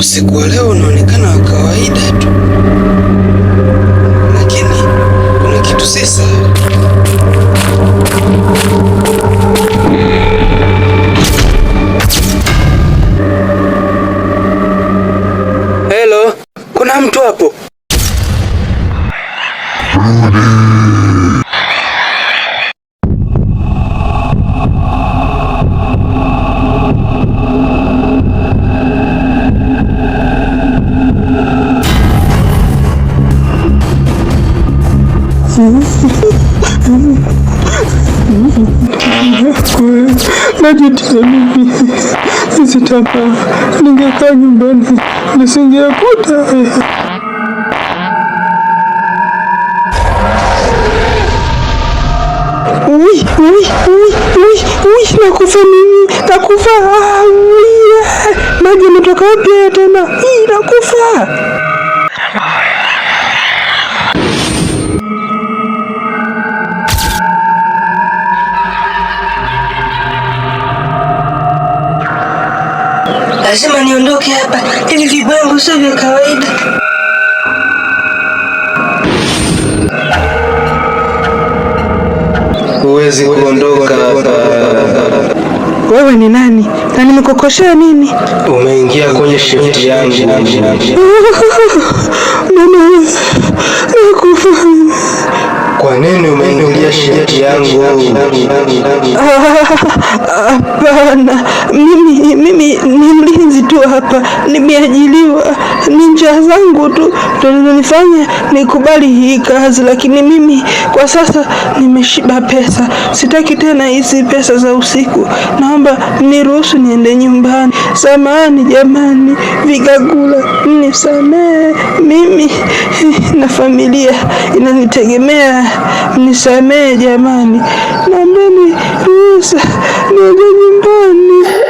Usiku wa leo unaonekana wa kawaida tu, lakini kuna kitu si sawa. Hello, kuna mtu hapo? Najutia mimi, sitapa, ningekaa nyumbani, nisingekuta. Nakufa mimi, nakufa. Maji yametoka wapi tena? Nakufa. Lazima niondoke hapa, hivi vibwengo sio vya kawaida. Huwezi kuondoka hapa. Wewe ni nani? Na nimekukoshea nini? Umeingia kwenye shift yangu. Mama, nakufa. Kwa nini umeingia shift yangu? Hapana, mimi ni mlinzi tu hapa, nimeajiliwa. Ni njaa zangu tu zinanifanya nikubali hii kazi, lakini mimi kwa sasa nimeshiba pesa. Sitaki tena hizi pesa za usiku. Naomba niruhusu niende nyumbani. Samahani jamani, Vigagula, nisamehe. Mimi na familia inanitegemea. Nisamehe jamani. Naombeni ruhusa niende nyumbani.